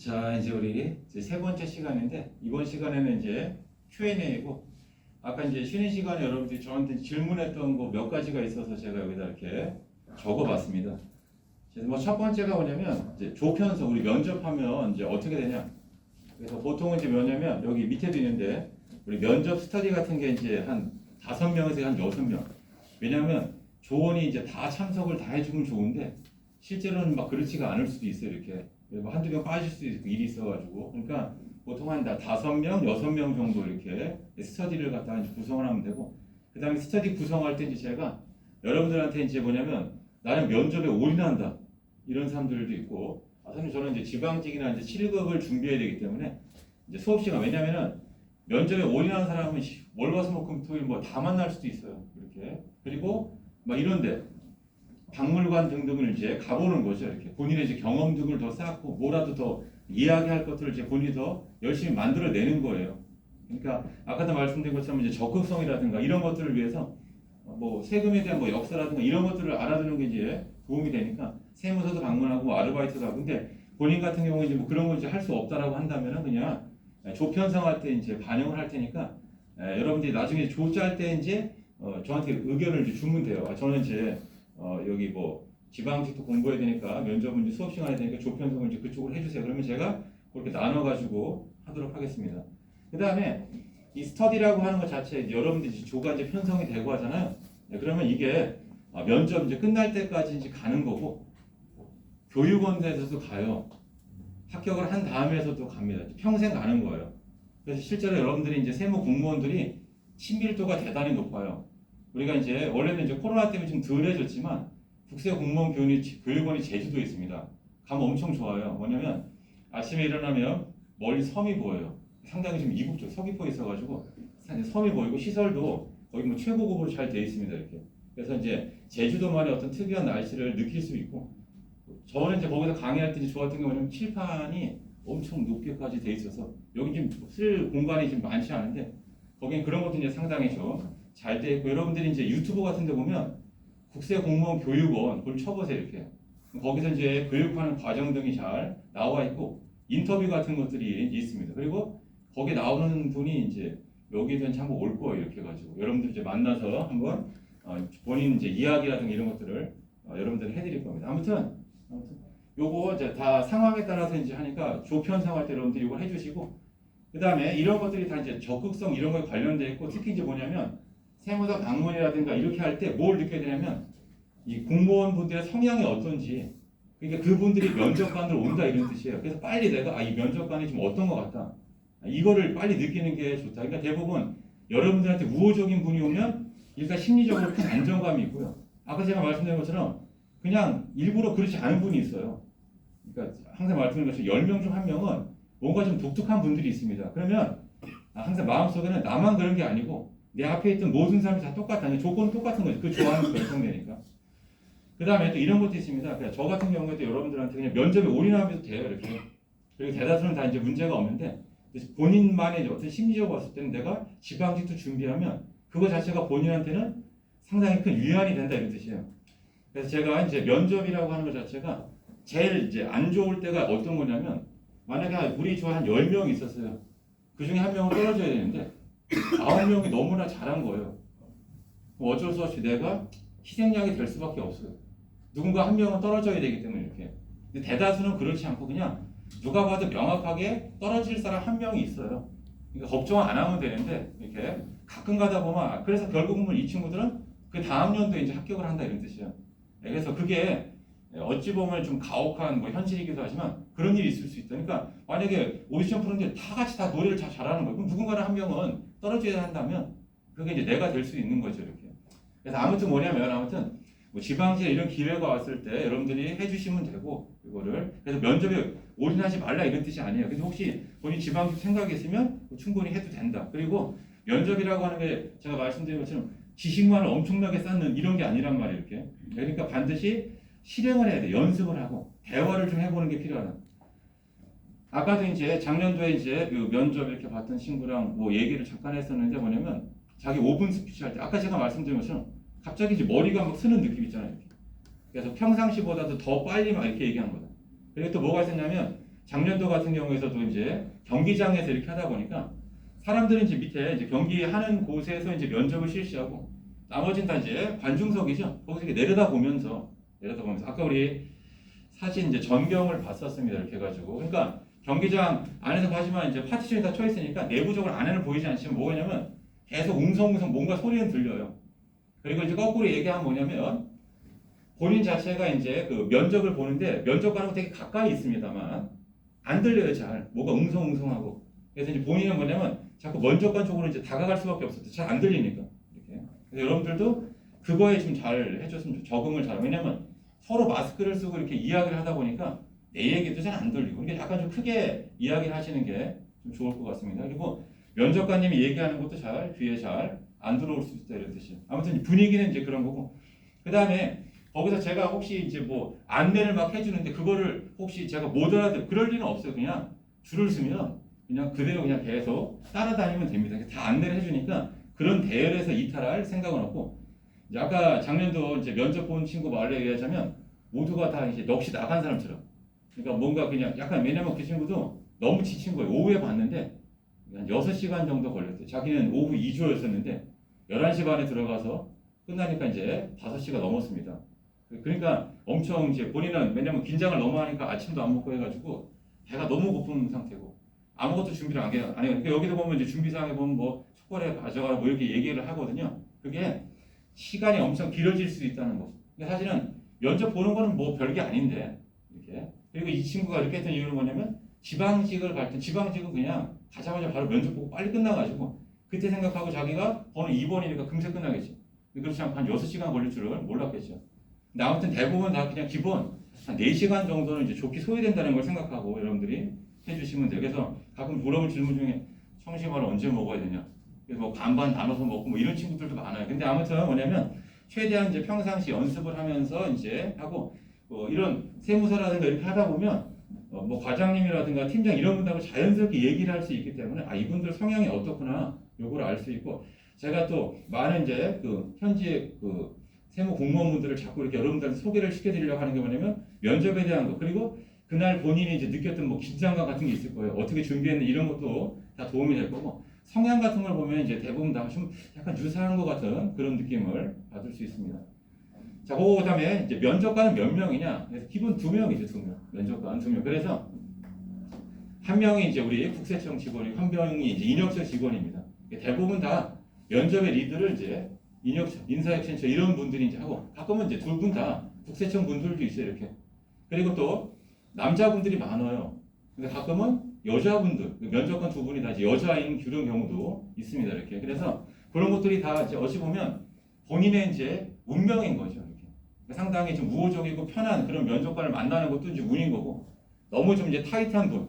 자, 이제 우리 이제 세 번째 시간인데 이번 시간에는 이제 Q&A고 아까 이제 쉬는 시간에 여러분들이 저한테 질문했던 거 몇 가지가 있어서 제가 여기다 이렇게 적어봤습니다. 그래서 뭐 첫 번째가 뭐냐면 이제 조편성 우리 면접하면 이제 어떻게 되냐? 그래서 보통은 이제 뭐냐면 여기 밑에도 있는데 우리 면접 스터디 같은 게 이제 한 5명에서 한 6명. 왜냐하면 조원이 이제 다 참석을 다 해주면 좋은데 실제로는 막 그렇지가 않을 수도 있어요. 이렇게 뭐 한두 명 빠질 수도 있고 일이 있어가지고 그러니까 보통 한 5명, 6명 정도 이렇게 스터디를 갖다가 이제 구성을 하면 되고 그 다음에 스터디 구성할 때 이제 제가 여러분들한테 이제 뭐냐면 나는 면접에 올인한다 이런 사람들도 있고 선생님 저는 이제 지방직이나 이제 7급을 준비해야 되기 때문에 이제 수업 시간 왜냐면은 면접에 올인하는 사람은 월화수목금토일 뭐 다 만날 수도 있어요. 이렇게 그리고 막 이런데 박물관 등등을 이제 가보는 거죠. 이렇게 본인의 이제 경험 등을 더 쌓고 뭐라도 더 이야기할 것들을 이제 본인이 더 열심히 만들어내는 거예요. 그러니까 아까도 말씀드린 것처럼 이제 적극성이라든가 이런 것들을 위해서 뭐 세금에 대한 뭐 역사라든가 이런 것들을 알아두는 게 이제 도움이 되니까 세무서도 방문하고 아르바이트도 하고 근데 본인 같은 경우에 이제 뭐 그런 걸 이제 할 수 없다라고 한다면은 그냥 조편성할 때 이제 반영을 할 테니까 여러분들이 나중에 조짜할 때 이제 저한테 의견을 이제 주면 돼요. 저는 이제 여기 뭐 지방직도 공부해야 되니까 면접은 이제 수업 시간에 되니까 조편성을 이제 그쪽으로 해주세요. 그러면 제가 그렇게 나눠가지고 하도록 하겠습니다. 그 다음에 이 스터디라고 하는 것 자체 여러분들이 조가 이제 편성이 되고 하잖아요. 그러면 이게 면접 이제 끝날 때까지 이제 가는 거고 교육원에서도 가요. 합격을 한 다음에서도 갑니다. 평생 가는 거예요. 그래서 실제로 여러분들이 이제 세무 공무원들이 친밀도가 대단히 높아요. 우리가 이제 원래는 이제 코로나 때문에 좀 덜해졌지만 국세공무원 교육원이 제주도에 있습니다. 가면 엄청 좋아요. 뭐냐면 아침에 일어나면 멀리 섬이 보여요. 상당히 좀 이국적 서귀포에 있어가지고 섬이 보이고 시설도 거의 뭐 최고급으로 잘 되어 있습니다. 이렇게. 그래서 이제 제주도만의 어떤 특이한 날씨를 느낄 수 있고 저는 이제 거기서 강의할 때 이제 좋았던 게 뭐냐면 칠판이 엄청 높게까지 돼 있어서 여기 좀 쓸 공간이 좀 많지 않은데 거기는 그런 것도 이제 상당히 좀 잘 돼 있고 여러분들이 이제 유튜브 같은 데 보면 국세공무원 교육원 그걸 쳐보세요. 이렇게 거기서 이제 교육하는 과정 등이 잘 나와 있고 인터뷰 같은 것들이 있습니다. 그리고 거기 나오는 분이 이제 여기에 대한 참고 올 거예요. 이렇게 해가지고 여러분들 이제 만나서 한번 본인 이제 이야기라든가 이런 것들을 여러분들 해드릴 겁니다. 아무튼 요거 이제 다 상황에 따라서 이제 하니까 조편성할 때 여러분들이 이걸 해주시고 그 다음에 이런 것들이 다 이제 적극성 이런 거에 관련돼 있고 특히 이제 뭐냐면 세무서 방문이라든가 이렇게 할 때 뭘 느껴야 되냐면 이 공무원분들의 성향이 어떤지 그러니까 그분들이 면접관으로 온다 이런 뜻이에요. 그래서 빨리 내가 이 면접관이 좀 어떤 것 같다 이거를 빨리 느끼는 게 좋다. 그러니까 대부분 여러분들한테 우호적인 분이 오면 일단 심리적으로 큰 안정감이 있고요. 아까 제가 말씀드린 것처럼 그냥 일부러 그렇지 않은 분이 있어요. 그러니까 항상 말씀드린 것처럼 10명 중 1명은 뭔가 좀 독특한 분들이 있습니다. 그러면 항상 마음속에는 나만 그런 게 아니고 내 앞에 있던 모든 사람이 다 똑같다. 조건은 똑같은 거죠. 그 좋아하는 결정되니까. 그 다음에 또 이런 것도 있습니다. 그냥 저 같은 경우에도 여러분들한테 그냥 면접에 올인하면 돼요. 이렇게. 그리고 대다수는 다 이제 문제가 없는데 본인만의 어떤 심리적으로 봤을 때는 내가 지방직도 준비하면 그거 자체가 본인한테는 상당히 큰 위안이 된다 이런 뜻이에요. 그래서 제가 이제 면접이라고 하는 것 자체가 제일 이제 안 좋을 때가 어떤 거냐면 만약에 우리 조 한 10명 있었어요. 그 중에 한 명은 떨어져야 되는데 9명이 너무나 잘한 거예요. 어쩔 수 없이 내가 희생양이 될 수밖에 없어요. 누군가 한 명은 떨어져야 되기 때문에 이렇게. 근데 대다수는 그렇지 않고 그냥 누가 봐도 명확하게 떨어질 사람 한 명이 있어요. 그러니까 걱정 안 하면 되는데 이렇게 가끔 가다 보면 그래서 결국은 이 친구들은 그 다음 연도에 이제 합격을 한다 이런 뜻이에요. 그래서 그게 어찌 보면 좀 가혹한 뭐 현실이기도 하지만 그런 일이 있을 수 있다. 그러니까 만약에 오디션 프로인데 다 같이 다 노래를 잘 잘하는 거예요. 그럼 누군가는 한 명은 떨어져야 한다면 그게 이제 내가 될 수 있는 거죠. 이렇게. 그래서 아무튼 뭐냐면 뭐 지방시에 이런 기회가 왔을 때 여러분들이 해주시면 되고 이거를 그래서 면접에 올인하지 말라 이런 뜻이 아니에요. 그래서 혹시 본인 지방시 생각이 있으면 충분히 해도 된다. 그리고 면접이라고 하는 게 제가 말씀드린 것처럼 지식만을 엄청나게 쌓는 이런 게 아니란 말이에요. 이렇게. 그러니까 반드시 실행을 해야 돼. 연습을 하고 대화를 좀 해보는 게 필요하다. 아까도 이제 작년도에 이제 그 면접 이렇게 봤던 친구랑 뭐 얘기를 잠깐 했었는데 뭐냐면 자기 5분 스피치 할 때 아까 제가 말씀드린 것처럼 갑자기 이제 머리가 막 쓰는 느낌 있잖아요. 이렇게. 그래서 평상시보다도 더 빨리 막 이렇게 얘기한 거다. 그리고 또 뭐가 있었냐면 작년도 같은 경우에서도 이제 경기장에서 이렇게 하다 보니까 사람들은 이제 밑에 이제 경기하는 곳에서 이제 면접을 실시하고 나머지는 다 이제 관중석이죠. 거기서 이렇게 내려다보면서 아까 우리 사진 이제 전경을 봤었습니다. 이렇게 해가지고 그러니까 경기장 안에서 하지만 이제 파티션이 다 쳐 있으니까 내부적으로 안에는 보이지 않지만 뭐냐면 계속 웅성웅성 뭔가 소리는 들려요. 그리고 이제 거꾸로 얘기하면 뭐냐면 본인 자체가 이제 그 면접을 보는데 면접관하고 되게 가까이 있습니다만 안 들려요. 잘 뭐가 웅성웅성하고. 그래서 이제 본인은 뭐냐면 자꾸 면접관 쪽으로 이제 다가갈 수밖에 없어요. 잘 안 들리니까. 이렇게. 그래서 여러분들도 그거에 좀 잘 해줬으면 적응을 잘. 왜냐면 서로 마스크를 쓰고 이렇게 이야기를 하다 보니까 내 얘기도 잘 안 들리고. 그러니까 약간 좀 크게 이야기를 하시는 게 좀 좋을 것 같습니다. 그리고 면접관님이 얘기하는 것도 잘 귀에 잘 안 들어올 수 있다 이런 뜻이에요. 아무튼 분위기는 이제 그런 거고. 그 다음에 거기서 제가 혹시 이제 뭐 안내를 막 해주는데 그거를 혹시 제가 못 알아듣 그럴 리는 없어요. 그냥 줄을 서면 그냥 그대로 그냥 계속 따라다니면 됩니다. 다 안내를 해주니까 그런 대열에서 이탈할 생각은 없고 이제 아까 작년도 이제 면접 본 친구 말로 얘기하자면 모두가 다 이제 넋이 나간 사람처럼 그러니까 뭔가 그냥 약간 왜냐면 그 친구도 너무 지친 거예요. 오후에 봤는데 한 6시간 정도 걸렸대요. 자기는 오후 2조였었는데 11시 반에 들어가서 끝나니까 이제 5시가 넘었습니다. 그러니까 엄청 이제 본인은 왜냐면 긴장을 너무 하니까 아침도 안 먹고 해가지고 배가 너무 고픈 상태고 아무것도 준비를 안 해요. 그러니까 여기서 보면 이제 준비사항에 보면 뭐 초콜릿 가져가라 뭐 이렇게 얘기를 하거든요. 그게 시간이 엄청 길어질 수 있다는 거. 근데 사실은 면접 보는 거는 뭐 별게 아닌데 이렇게. 그리고 이 친구가 이렇게 했던 이유는 뭐냐면 지방직을 갈 때 지방직은 그냥 가자마자 바로 면접 보고 빨리 끝나가지고 그때 생각하고 자기가 번호 2번이니까 금세 끝나겠지. 그렇지 않고 한 6시간 걸릴 줄은 몰랐겠죠. 근데 아무튼 대부분 다 그냥 기본 한 4시간 정도는 이제 좋게 소요된다는 걸 생각하고 여러분들이 해주시면 돼요. 그래서 가끔 물어볼 질문 중에 청심환을 언제 먹어야 되냐. 그래서 뭐 반반 나눠서 먹고 뭐 이런 친구들도 많아요. 근데 아무튼 뭐냐면 최대한 이제 평상시 연습을 하면서 이제 하고 이런 세무서라든가 이렇게 하다 보면 뭐 과장님이라든가 팀장 이런 분들하고 자연스럽게 얘기를 할 수 있기 때문에 아 이분들 성향이 어떻구나 요걸 알 수 있고 제가 또 많은 이제 그 현지의 그 세무 공무원분들을 자꾸 이렇게 여러분들한테 소개를 시켜드리려고 하는 게 뭐냐면 면접에 대한 거 그리고 그날 본인이 이제 느꼈던 뭐 긴장감 같은 게 있을 거예요. 어떻게 준비했는지 이런 것도 다 도움이 될 거고 성향 같은 걸 보면 이제 대부분 다 좀 약간 유사한 것 같은 그런 느낌을 받을 수 있습니다. 자, 그다음에 이제 면접관은 몇 명이냐? 그래서 기본 2명이죠, 2명. 면접관 2명. 그래서 한 명이 이제 우리 국세청 직원이고 한 명이 이제 인력처 직원입니다. 대부분 다 면접의 리드를 이제 인사혁신처 이런 분들이 이제 하고 가끔은 이제 2분 다 국세청 분들도 있어요, 이렇게. 그리고 또 남자분들이 많아요. 근데 가끔은 여자분들 면접관 2분이 다 이제 여자인 그런 경우도 있습니다, 이렇게. 그래서 그런 것들이 다 이제 어찌 보면 본인의 이제 운명인 거죠. 이렇게. 상당히 좀 우호적이고 편한 그런 면접관을 만나는 것도 이제 운인 거고 너무 좀 이제 타이트한 분.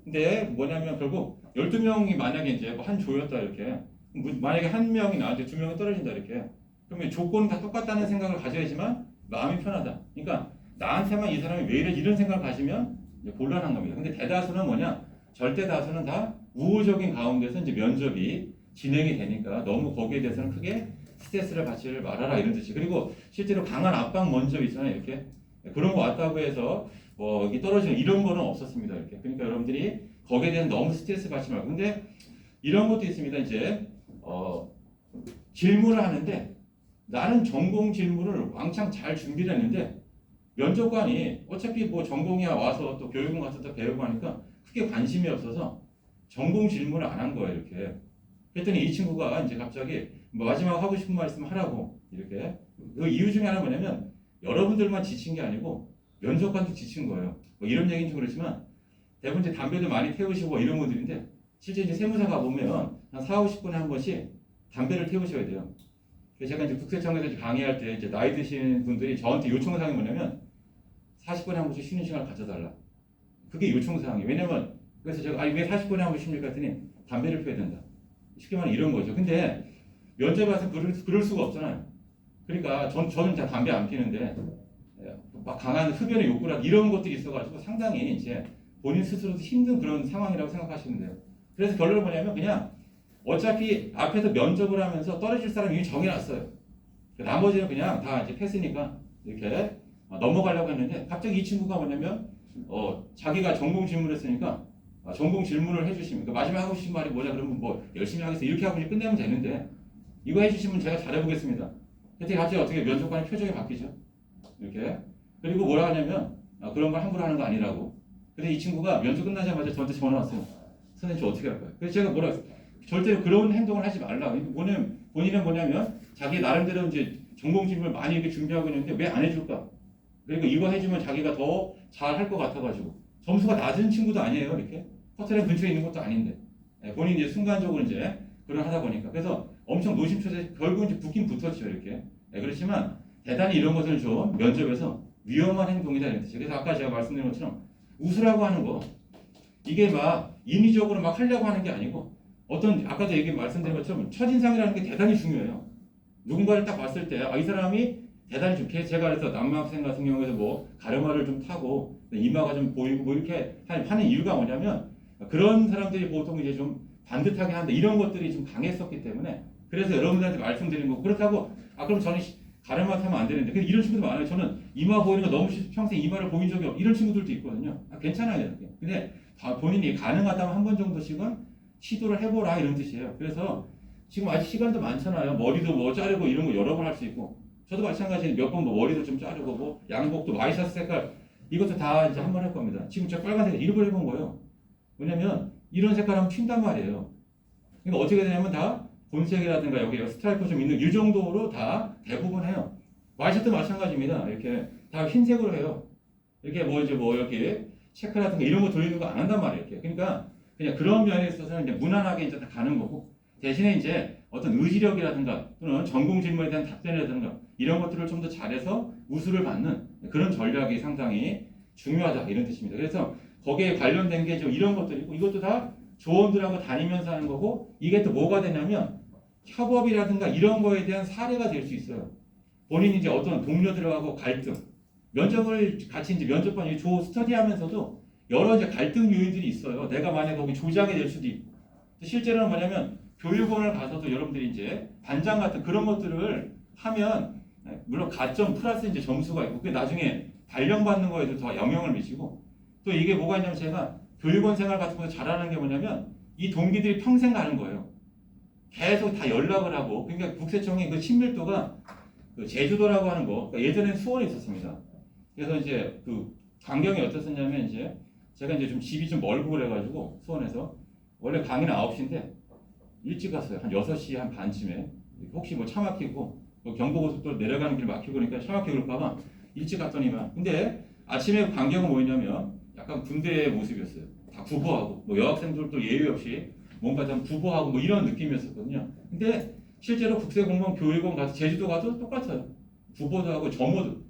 근데 뭐냐면 결국 12명이 만약에 이제 한 조였다 이렇게 만약에 한 명이 나한테 2명이 떨어진다 이렇게 그러면 조건은 다 똑같다는 생각을 가져야지만 마음이 편하다. 그러니까 나한테만 이 사람이 왜 이래 이런 생각을 가지면 이제 곤란한 겁니다. 근데 대다수는 뭐냐 절대 다수는 다 우호적인 가운데서 이제 면접이 진행이 되니까 너무 거기에 대해서는 크게 스트레스를 받지 말아라 이런 뜻이. 그리고 실제로 강한 압박 먼저 있잖아요. 이렇게 그런 거 왔다고 해서 뭐 여기 떨어지는 이런 거는 없었습니다. 이렇게. 그러니까 여러분들이 거기에 대해서 너무 스트레스 받지 말고. 근데 이런 것도 있습니다. 이제 질문을 하는데 나는 전공 질문을 왕창 잘 준비를 했는데 면접관이 어차피 뭐 전공이야 와서 또 교육원 가서 또 배우고 하니까 크게 관심이 없어서 전공 질문을 안 한 거예요. 이렇게. 그랬더니 이 친구가 이제 갑자기 마지막 하고 싶은 말 있으면 하라고 이렇게. 그 이유 중에 하나 뭐냐면 여러분들만 지친 게 아니고 면접관도 지친 거예요. 뭐 이런 얘기는 좀 그렇지만 대부분 이제 담배도 많이 태우시고 이런 분들인데 실제 이제 세무사 가보면 한 4, 50분에 한 번씩 담배를 태우셔야 돼요. 그래서 제가 이제 국세청에서 강의할 때 이제 나이 드신 분들이 저한테 요청사항이 뭐냐면 40분에 한 번씩 쉬는 시간을 가져달라. 그게 요청사항이에요. 왜냐면 그래서 제가 왜 40분에 한 번 쉽니까 했더니 담배를 피워야 된다. 쉽게 말하면 이런 거죠. 근데 면접에 와서 그럴 수가 없잖아요. 그러니까 저는 다 담배 안 피는데 막 강한 흡연의 욕구라 이런 것들이 있어가지고 상당히 이제 본인 스스로도 힘든 그런 상황이라고 생각하시면 돼요. 그래서 결론은 뭐냐면 그냥 어차피 앞에서 면접을 하면서 떨어질 사람이 이미 정해놨어요. 나머지는 그냥 다 이제 패스니까 이렇게 넘어가려고 했는데 갑자기 이 친구가 뭐냐면 자기가 전공 질문을 했으니까 전공 질문을 해주시면 그러니까 마지막에 하고 싶은 말이 뭐냐 그러면 뭐 열심히 하겠어 이렇게 하고 이제 끝내면 되는데 이거 해주시면 제가 잘해보겠습니다. 그때 갑자기 어떻게 면접관의 표정이 바뀌죠? 이렇게 그리고 뭐라 하냐면 그런 걸 함부로 하는 거 아니라고. 근데 이 친구가 면접 끝나자마자 저한테 전화 왔어요. 선생님 저 어떻게 할까요? 그래서 제가 뭐라 했어요? 절대로 그런 행동을 하지 말라. 본인은 뭐냐면 자기 나름대로 이제 전공 질문을 많이 이렇게 준비하고 있는데 왜 안 해줄까? 그리고 이거 해주면 자기가 더 잘 할 것 같아가지고 점수가 낮은 친구도 아니에요. 이렇게 커트라인 근처에 있는 것도 아닌데 본인이 이제 순간적으로 이제 그런 하다 보니까 그래서 엄청 노심초사 결국 이제 붙긴 붙었죠. 이렇게 그렇지만 대단히 이런 것을 좀 면접에서 위험한 행동이다 이런 뜻이에요. 그래서 아까 제가 말씀드린 것처럼 웃으라고 하는 거 이게 막 인위적으로 막 하려고 하는 게 아니고 어떤 아까도 말씀드린 것처럼 첫인상이라는 게 대단히 중요해요. 누군가를 딱 봤을 때 이 사람이 대단히 좋게 제가 그래서 남학생 같은 경우에도 뭐 가르마를 좀 타고 이마가 좀 보이고 뭐 이렇게 하는 이유가 뭐냐면 그런 사람들이 보통 이제 좀 반듯하게 한다 이런 것들이 좀 강했었기 때문에 그래서 여러분들한테 말씀드린 거고 그렇다고 그럼 저는 가르마 타면 안 되는데 근데 이런 친구들 많아요. 저는 이마 보이는 거 너무 평생 이마를 보인 적이 없고 이런 친구들도 있거든요. 괜찮아요. 이렇게. 근데 본인이 가능하다면 한 번 정도씩은 시도를 해보라 이런 뜻이에요. 그래서 지금 아직 시간도 많잖아요. 머리도 뭐 자르고 이런 거 여러 번 할 수 있고 저도 마찬가지로 몇 번 뭐 머리도 좀 자르고 뭐 양복도 와이셔츠 색깔 이것도 다 이제 한 번 할 겁니다. 지금 제가 빨간색 일부러 해본 거예요. 왜냐면 이런 색깔 하면 튄단 말이에요. 그러니까 어떻게 되냐면 다 본색이라든가 여기 스트라이프 좀 있는 이 정도로 다 대부분 해요. 와이셔츠도 마찬가지입니다. 이렇게 다 흰색으로 해요. 이렇게 뭐 이제 뭐 이렇게 체크라든가 이런 거 돌리는 거 안 한단 말이에요. 이렇게. 그러니까 그냥 그런 면에 있어서는 이제 무난하게 이제 다 가는 거고 대신에 이제 어떤 의지력이라든가 또는 전공 질문에 대한 답변이라든가 이런 것들을 좀 더 잘해서 우수를 받는 그런 전략이 상당히 중요하다 이런 뜻입니다. 그래서 거기에 관련된 게 좀 이런 것들이고 이것도 다 조원들하고 다니면서 하는 거고 이게 또 뭐가 되냐면 협업이라든가 이런 거에 대한 사례가 될 수 있어요. 본인이 이제 어떤 동료들하고 갈등 면접을 같이 이제 면접관 스터디하면서도 여러 이제 갈등 요인들이 있어요. 내가 만약에 거기 조작이 될 수도 있고 실제로는 뭐냐면 교육원을 가서도 여러분들이 이제 반장 같은 그런 것들을 하면 물론 가점 플러스 이제 점수가 있고 그게 나중에 발령받는 거에도 더 영향을 미치고 또 이게 뭐가 있냐면 제가 교육원 생활 같은 거 잘하는 게 뭐냐면 이 동기들이 평생 가는 거예요. 계속 다 연락을 하고 그러니까 국세청이 그 친밀도가 그 제주도라고 하는 거 그러니까 예전에는 수원에 있었습니다. 그래서 이제 그 광경이 어땠었냐면 이제 제가 이제 좀 집이 좀 멀고 그래가지고 수원에서 원래 강의는 9시인데 일찍 갔어요. 한 6시 한 반쯤에 혹시 뭐 차 막히고 뭐 경부고속도로 내려가는 길 막히고 그러니까 차 막히고 그럴까봐 일찍 갔더니만 근데 아침에 광경은 뭐였냐면 약간 군대의 모습이었어요. 다 구보하고 뭐 여학생들도 예외 없이 뭔가 좀 구보하고 뭐 이런 느낌이었었거든요. 근데 실제로 국세공무원 교육원 가서 제주도 가도 똑같아요. 구보도 하고 점호도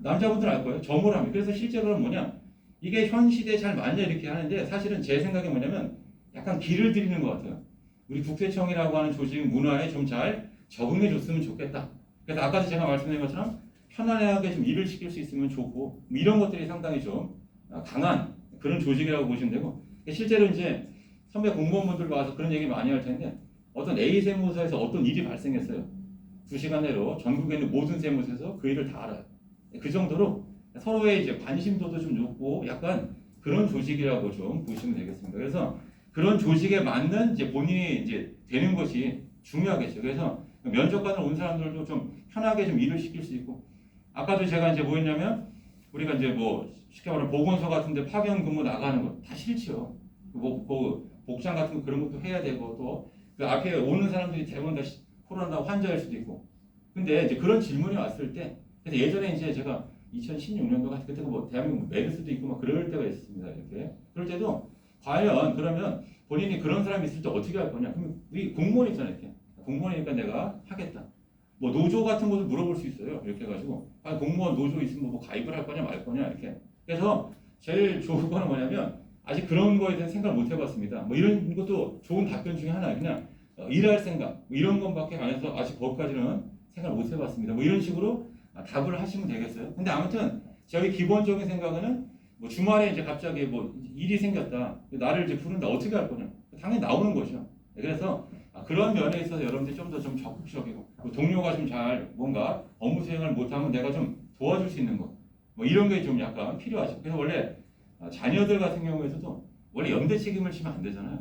남자분들 알 거예요. 점호를 합니다. 그래서 실제로는 뭐냐 이게 현 시대에 잘 맞냐 이렇게 하는데 사실은 제 생각에 뭐냐면 약간 길을 들이는 것 같아요. 우리 국세청이라고 하는 조직 문화에 좀 잘 적응해 줬으면 좋겠다. 그래서 아까도 제가 말씀드린 것처럼 편안하게 좀 일을 시킬 수 있으면 좋고 뭐 이런 것들이 상당히 좀 강한 그런 조직이라고 보시면 되고 실제로 이제 선배 공무원분들과 와서 그런 얘기 많이 할 텐데 어떤 A 세무서에서 어떤 일이 발생했어요. 2시간 내로 전국에 있는 모든 세무서에서 그 일을 다 알아요. 그 정도로 서로의 이제 관심도도 좀 높고 약간 그런 조직이라고 좀 보시면 되겠습니다. 그래서 그런 조직에 맞는 이제 본인이 이제 되는 것이 중요하겠죠. 그래서 면접관을 온 사람들도 좀 편하게 좀 일을 시킬 수 있고 아까도 제가 이제 뭐 했냐면 우리가 이제 뭐 쉽게 말하면 보건소 같은데 파견 근무 나가는 거 다 싫죠. 그 복장 같은 거 그런 것도 해야 되고 또 그 앞에 오는 사람들이 대부분 다 코로나 환자일 수도 있고 근데 이제 그런 질문이 왔을 때 그래서 예전에 이제 제가 2016년도 그때 뭐 대한민국 메르스도 있고 막 그럴 때가 있었습니다. 이렇게 그럴 때도 과연 그러면 본인이 그런 사람이 있을 때 어떻게 할 거냐? 그럼 우리 공무원 있잖아요. 이렇게 공무원이니까 내가 하겠다. 뭐 노조 같은 것도 물어볼 수 있어요. 이렇게 해가지고 공무원 노조 있으면 뭐 가입을 할 거냐 말 거냐 이렇게. 그래서 제일 좋은 거는 뭐냐면 아직 그런 거에 대한 생각을 못 해봤습니다. 뭐 이런 것도 좋은 답변 중에 하나예요. 그냥 일할 생각 뭐 이런 것밖에 안 해서 아직 거기까지는 생각을 못 해봤습니다. 뭐 이런 식으로 답을 하시면 되겠어요. 근데 아무튼 저희 기본적인 생각은 뭐 주말에 이제 갑자기 뭐 일이 생겼다. 나를 이제 부른다. 어떻게 할 거냐? 당연히 나오는 거죠. 그래서 그런 면에 있어서 여러분들이 좀 더 좀 적극적이고 동료가 좀 잘 뭔가 업무 수행을 못하면 내가 좀 도와줄 수 있는 거. 뭐 이런 게 좀 약간 필요하죠. 그래서 원래 자녀들 같은 경우에서도 원래 연대 책임을 지면 안 되잖아요.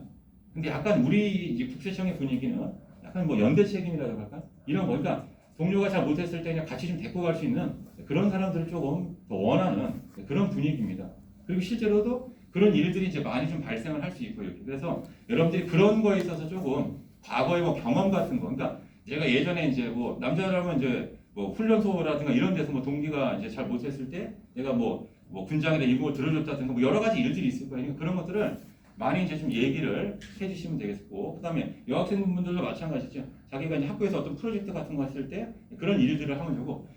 근데 약간 우리 이제 국세청의 분위기는 약간 뭐 연대 책임이라고 할까? 이런 거, 그러니까 동료가 잘 못했을 때 그냥 같이 좀 데리고 갈 수 있는 그런 사람들을 조금 더 원하는 그런 분위기입니다. 그리고 실제로도 그런 일들이 이제 많이 좀 발생을 할 수 있고 이렇게. 그래서 여러분들이 그런 거에 있어서 조금 과거의 뭐 경험 같은 거, 그러니까 제가 예전에 이제 뭐 남자라면 이제 뭐 훈련소라든가 이런 데서 뭐 동기가 이제 잘 못했을 때 내가 뭐 군장에다 이거 들어줬다든가 뭐 여러 가지 일들이 있을 거예요. 그러니까 그런 것들을 많이 이제 좀 얘기를 해주시면 되겠고, 그다음에 여학생분들도 마찬가지죠. 자기가 이제 학교에서 어떤 프로젝트 같은 거 했을 때 그런 일들을 하면 되고,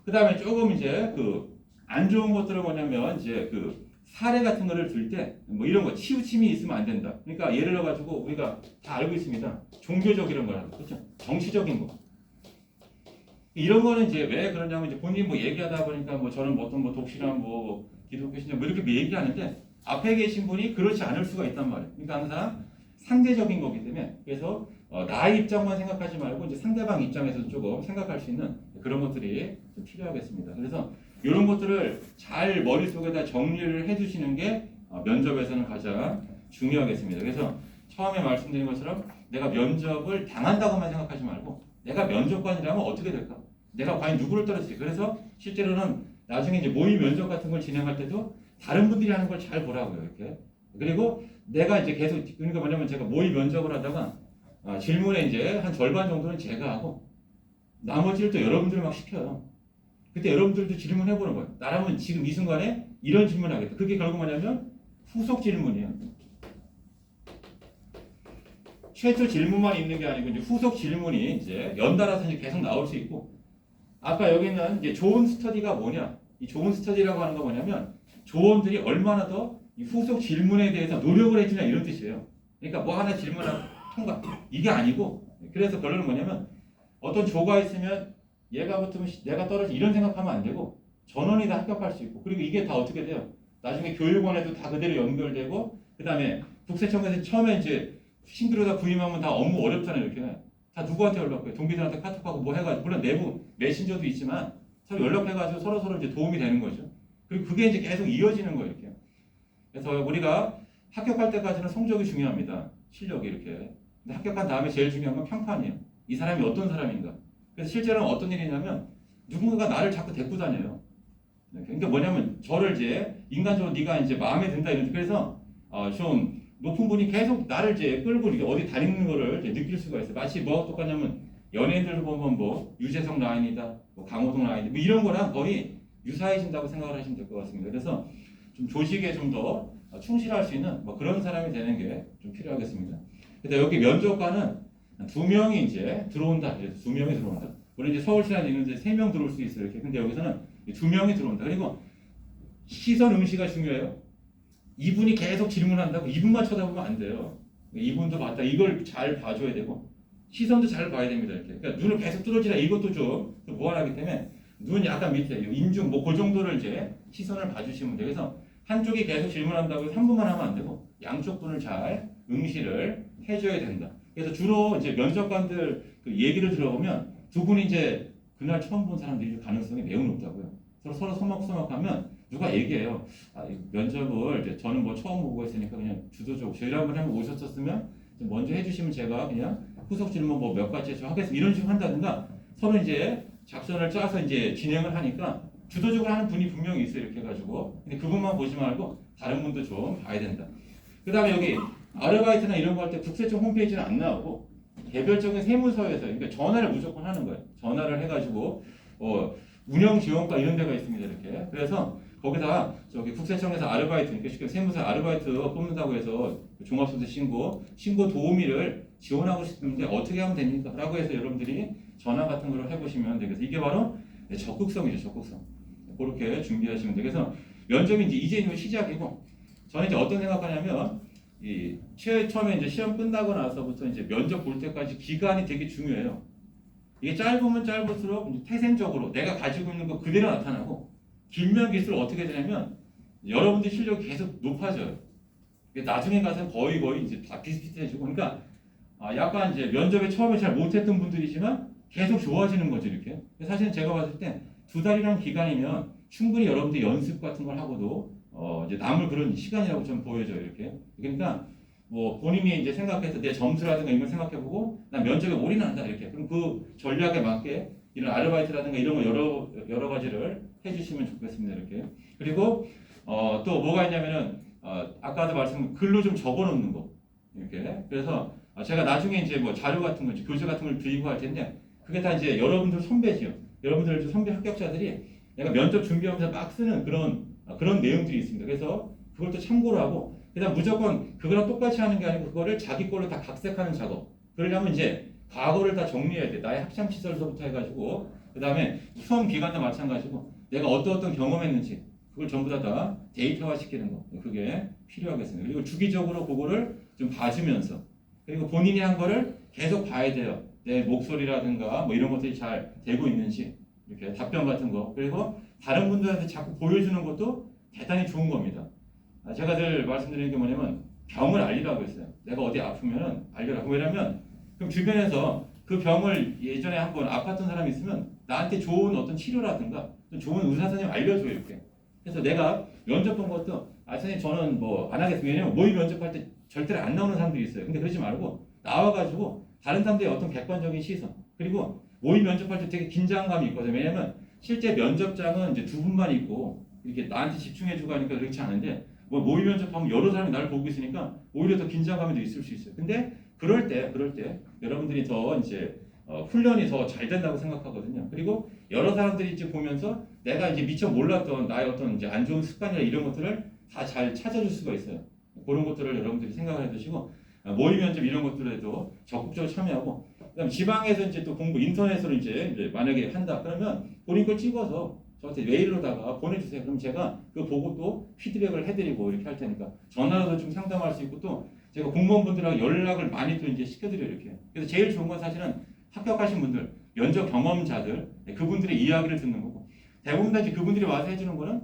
그다음에 조금 이제 그 안 좋은 것들은 뭐냐면 이제 그 사례 같은 거를 들 때 뭐 이런 거 치우침이 있으면 안 된다. 그러니까 예를 들어 가지고 우리가 다 알고 있습니다. 종교적 이런 거라는 거, 그렇죠? 정치적인 거. 이런 거는 이제 왜 그러냐면 이제 본인이 뭐 얘기하다 보니까 뭐 저는 뭐 어떤 뭐 독실한 뭐 기독교 신자 뭐 이렇게 얘기하는데 앞에 계신 분이 그렇지 않을 수가 있단 말이에요. 그러니까 항상 상대적인 거기 때문에 그래서 나의 입장만 생각하지 말고 이제 상대방 입장에서 조금 생각할 수 있는 그런 것들이 좀 필요하겠습니다. 그래서 이런 것들을 잘 머릿속에다 정리를 해두시는 게 면접에서는 가장 중요하겠습니다. 그래서 처음에 말씀드린 것처럼 내가 면접을 당한다고만 생각하지 말고 내가 면접관이라면 어떻게 될까? 내가 과연 누구를 떨어질지. 그래서 실제로는 나중에 이제 모의 면접 같은 걸 진행할 때도 다른 분들이 하는 걸 잘 보라고요. 이렇게. 그리고 내가 이제 계속 그러니까 뭐냐면 제가 모의 면접을 하다가 질문에 이제 한 절반 정도는 제가 하고 나머지를 또 여러분들이 막 시켜요. 그때 여러분들도 질문해보는 거예요. 나라면 지금 이 순간에 이런 질문을 하겠다. 그게 결국 뭐냐면 후속 질문이에요. 최초 질문만 있는 게 아니고 이제 후속 질문이 이제 연달아서 이제 계속 나올 수 있고, 아까 여기는 이제 좋은 스터디가 뭐냐? 이 좋은 스터디라고 하는 거 뭐냐면 조원들이 얼마나 더 이 후속 질문에 대해서 노력을 해주냐 이런 뜻이에요. 그러니까 뭐 하나 질문하고 통과 이게 아니고, 그래서 결론은 뭐냐면 어떤 조가 있으면 얘가 붙으면 내가 떨어지 이런 생각하면 안 되고 전원이 다 합격할 수 있고, 그리고 이게 다 어떻게 돼요? 나중에 교육원에도 다 그대로 연결되고, 그 다음에 국세청에서 처음에 이제 신규로 구임하면 다 업무 어렵잖아요. 이렇게 다 누구한테 연락해요? 동기들한테 카톡하고 뭐 해가지고, 물론 내부 메신저도 있지만 서로 연락해가지고 서로 이제 도움이 되는 거죠. 그리고 그게 이제 계속 이어지는 거예요. 이렇게. 그래서 우리가 합격할 때까지는 성적이 중요합니다. 실력이 이렇게. 근데 합격한 다음에 제일 중요한 건 평판이에요. 이 사람이 어떤 사람인가. 그래서 실제로는 어떤 일이냐면 누군가가 나를 자꾸 데리고 다녀요. 그러니까 뭐냐면 저를 이제 인간적으로 네가 이제 마음에 든다 이런. 그래서 좀 높은 분이 계속 나를 이제 끌고 이렇게 어디 다니는 거를 이제 느낄 수가 있어요. 마치 뭐가 똑같냐면 연예인들 보면 뭐 유재석 라인이다, 뭐 강호동 라인이다, 뭐 이런 거랑 거의 유사해진다고 생각을 하시면 될 것 같습니다. 그래서 좀 조직에 좀 더 충실할 수 있는 뭐 그런 사람이 되는 게 좀 필요하겠습니다. 근데 여기 면접관은 2명이 이제 들어온다. 그래서 2명이 들어온다. 우리 이제 서울시나 있는데 3명 들어올 수 있어요. 이렇게. 근데 여기서는 2명이 들어온다. 그리고 시선 응시가 중요해요. 이분이 계속 질문한다고 이분만 쳐다보면 안 돼요. 이분도 봤다. 이걸 잘 봐줘야 되고 시선도 잘 봐야 됩니다. 이렇게. 그러니까 눈을 계속 뚫어지라 이것도 좀 무한하기 때문에 눈 약간 밑에 인중 뭐 그 정도를 이제 시선을 봐주시면 돼요. 그래서 한쪽이 계속 질문한다고 해서 한 분만 하면 안 되고 양쪽 분을 잘 응시를 해줘야 된다. 그래서 주로 이제 면접관들 그 얘기를 들어보면 두 분이 이제 그날 처음 본 사람들일 가능성이 매우 높다고요. 서로 서먹서먹하면 누가 얘기해요. 면접을 이제 저는 뭐 처음 보고 했으니까 그냥 주도적으로 저희를 한번 하면 오셨었으면 먼저 해주시면 제가 그냥 후속 질문 뭐 몇 가지 좀 하겠습니다. 이런 식으로 한다든가 서로 이제 작전을 짜서 이제 진행을 하니까 주도적으로 하는 분이 분명히 있어요. 이렇게 해가지고. 근데 그분만 보지 말고 다른 분도 좀 봐야 된다. 그 다음에 여기 아르바이트나 이런 거 할 때 국세청 홈페이지는 안 나오고 개별적인 세무서에서 그러니까 전화를 무조건 하는 거예요. 전화를 해가지고 운영지원과 이런 데가 있습니다. 이렇게. 그래서 거기다 저기 국세청에서 아르바이트, 그러니까 쉽게 세무서 아르바이트 뽑는다고 해서 종합소득 신고 도우미를 지원하고 싶은데 어떻게 하면 됩니까? 라고 해서 여러분들이 전화 같은 걸 해보시면 되겠어요. 이게 바로 적극성이죠. 적극성. 그렇게 준비하시면 돼요. 그래서 면접이 이제 시작이고, 저는 이제 어떤 생각하냐면 처음에 이제 시험 끝나고 나서부터 이제 면접 볼 때까지 기간이 되게 중요해요. 이게 짧으면 짧을수록 태생적으로 내가 가지고 있는 거 그대로 나타나고, 길면 길수록 어떻게 되냐면 여러분들 실력이 계속 높아져요. 나중에 가서는 거의 이제 다 비슷비슷해지고, 그러니까 약간 이제 면접에 처음에 잘 못했던 분들이지만 계속 좋아지는 거죠. 이렇게. 사실은 제가 봤을 때 2달이라는 기간이면 충분히 여러분들 연습 같은 걸 하고도 이제 남을 그런 시간이라고 좀 보여져요. 이렇게. 그러니까 뭐 본인이 이제 생각해서 내 점수라든가 이런 걸 생각해보고 난 면접에 올인한다 이렇게. 그럼 그 전략에 맞게 이런 아르바이트라든가 이런 거 여러 가지를 해주시면 좋겠습니다. 이렇게. 그리고 또 뭐가 있냐면은 아까도 말씀 글로 좀 적어놓는 거 이렇게. 그래서 제가 나중에 이제 뭐 자료 같은 거, 교재 같은 걸 드리고 할 텐데 그게 다 이제 여러분들 선배지요. 여러분들 선배 합격자들이 내가 면접 준비하면서 막 쓰는 그런 내용들이 있습니다. 그래서 그걸 또 참고를 하고, 그다음 무조건 그거랑 똑같이 하는 게 아니고 그거를 자기 걸로 다 각색하는 작업. 그러려면 이제 과거를 다 정리해야 돼. 나의 학창 시절서부터 해가지고, 그다음에 수험 기간도 마찬가지고, 내가 어떤 경험했는지 그걸 전부 다 데이터화 시키는 거. 그게 필요하겠습니다. 그리고 주기적으로 그거를 좀 봐주면서, 그리고 본인이 한 거를 계속 봐야 돼요. 내 목소리라든가 뭐 이런 것들이 잘 되고 있는지, 이렇게 답변 같은 거. 그리고 다른 분들한테 자꾸 보여주는 것도 대단히 좋은 겁니다. 제가 늘 말씀드리는 게 뭐냐면 병을 알리라고 했어요. 내가 어디 아프면은 알려라. 왜냐면 그럼 주변에서 그 병을 예전에 한번 아팠던 사람이 있으면 나한테 좋은 어떤 치료라든가 좋은 의사 선생님 알려줘요. 이렇게. 그래서 내가 면접 본 것도 선생님 저는 뭐 안 하겠습니다. 왜냐면 모의 면접할 때 절대로 안 나오는 사람들이 있어요. 근데 그러지 말고 나와가지고 다른 사람들의 어떤 객관적인 시선, 그리고 모의 면접할 때 되게 긴장감이 있거든요. 왜냐면 실제 면접장은 이제 두 분만 있고 이렇게 나한테 집중해주고 하니까 그렇지 않은데 뭐 모의 면접하면 여러 사람이 나를 보고 있으니까 오히려 더 긴장감이 더 있을 수 있어요. 근데 그럴 때 여러분들이 더 이제 훈련이 더 잘 된다고 생각하거든요. 그리고 여러 사람들이 이제 보면서 내가 이제 미처 몰랐던 나의 어떤 이제 안 좋은 습관이나 이런 것들을 다 잘 찾아줄 수가 있어요. 그런 것들을 여러분들이 생각을 해두시고 모의 면접 이런 것들에도 적극적으로 참여하고, 그다음 지방에서 이제 또 공부 인터넷으로 이제 만약에 한다 그러면 본인 걸 찍어서 저한테 메일로다가 보내주세요. 그럼 제가 그거 보고 또 피드백을 해드리고 이렇게 할 테니까 전화로도 좀 상담할 수 있고, 또 제가 공무원분들하고 연락을 많이 또 이제 시켜드려요. 이렇게. 그래서 제일 좋은 건 사실은 합격하신 분들, 면접 경험자들, 그분들의 이야기를 듣는 거고, 대부분 다 이제 그분들이 와서 해주는 거는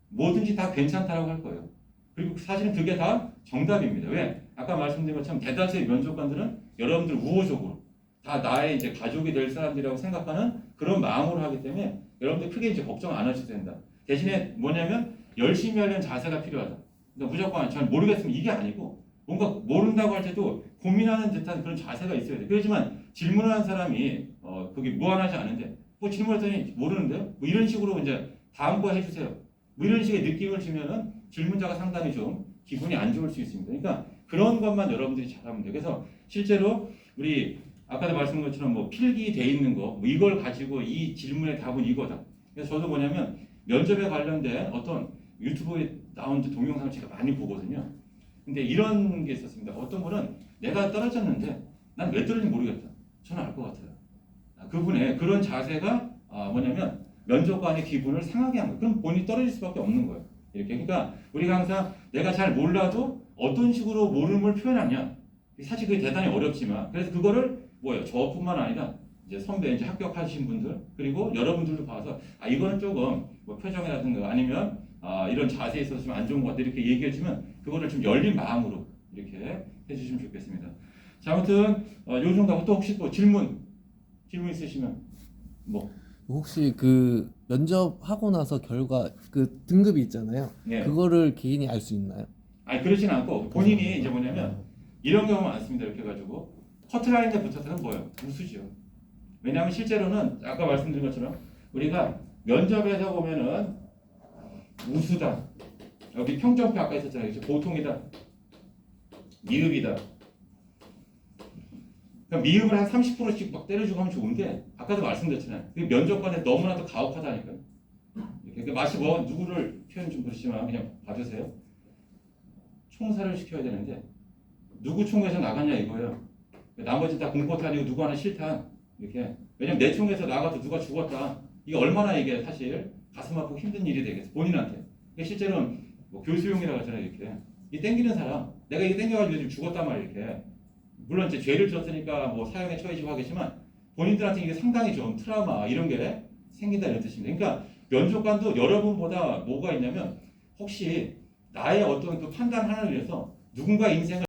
뭐든지 다 괜찮다라고 할 거예요. 그리고 사실은 그게 다 정답입니다. 왜? 아까 말씀드린 것처럼 대다수의 면접관들은 여러분들 우호적으로 다 나의 이제 가족이 될 사람들이라고 생각하는 그런 마음으로 하기 때문에 여러분들 크게 이제 걱정 안 하셔도 된다. 대신에 뭐냐면 열심히 하려는 자세가 필요하다. 그러니까 무조건 잘 모르겠으면 이게 아니고 뭔가 모른다고 할 때도 고민하는 듯한 그런 자세가 있어야 돼. 그렇지만 질문하는 사람이 그게 무한하지 않은데 뭐 질문했더니 모르는데요? 뭐 이런 식으로 이제 다음 거 해주세요. 뭐 이런 식의 느낌을 주면은 질문자가 상당히 좀 기분이 안 좋을 수 있습니다. 그러니까 그런 것만 여러분들이 잘하면 돼요. 그래서 실제로 우리 아까도 말씀드린 것처럼 뭐 필기돼 있는 거, 뭐 이걸 가지고 이 질문의 답은 이거다. 그래서 저도 뭐냐면 면접에 관련된 어떤 유튜브에 나온 동영상을 제가 많이 보거든요. 근데 이런 게 있었습니다. 어떤 분은 내가 떨어졌는데 난 왜 떨어진지 모르겠다. 저는 알 것 같아요. 그분의 그런 자세가 뭐냐면 면접관의 기분을 상하게 한 거예요. 그럼 본인이 떨어질 수밖에 없는 거예요. 이렇게. 그러니까 우리가 항상 내가 잘 몰라도 어떤 식으로 모름을 표현하냐. 사실 그게 대단히 어렵지만 그래서 그거를 저뿐만 아니라 이제 선배 이제 합격하신 분들 그리고 여러분들도 봐서 이거는 조금 뭐 표정이라든가 아니면 이런 자세에 있어서 좀 안 좋은 것 같다 이렇게 얘기해 주면 그거를 좀 열린 마음으로 이렇게 해주시면 좋겠습니다. 자, 아무튼 요 정도 하고 또 혹시 또 질문 있으시면 뭐 혹시 그 면접하고 나서 결과 그 등급이 있잖아요. 네. 그거를 개인이 알 수 있나요? 아니 그렇진 않고 본인이 이제 뭐냐면 이런 경우 많습니다. 이렇게 해가지고 커트라인에 붙어서는 뭐예요? 우수죠. 왜냐하면 실제로는 아까 말씀드린 것처럼 우리가 면접에서 보면은 우수다. 여기 평점표 아까 있었잖아요. 보통이다. 미흡이다. 그러니까 미흡을 한 30%씩 막 때려주고 하면 좋은데 아까도 말씀드렸잖아요. 면접관에 너무나도 가혹하다니까요. 이렇게 마치 뭐 누구를 표현 좀 그렇지만 그냥 봐주세요. 총살을 시켜야 되는데 누구 총에서 나갔냐 이거예요. 나머지 다 공포탄 아니고 누구 하나 실탄 이렇게. 왜냐면 내 총에서 나가도 누가 죽었다. 이게 얼마나 이게 사실 가슴 아프고 힘든 일이 되겠어 본인한테. 실제로는 뭐 교수용이라고 하잖아요. 이렇게 이 땡기는 사람 내가 이게 땡겨가지고 지금 죽었단 말이에요. 이렇게. 물론 이제 죄를 졌으니까 뭐 사형에 처해지고 하겠지만 본인들한테 이게 상당히 좀 트라우마 이런 게 생긴다 이런 뜻입니다. 그러니까 면접관도 여러분보다 뭐가 있냐면 혹시 나의 어떤 그 판단 하나를 위해서 누군가 인생을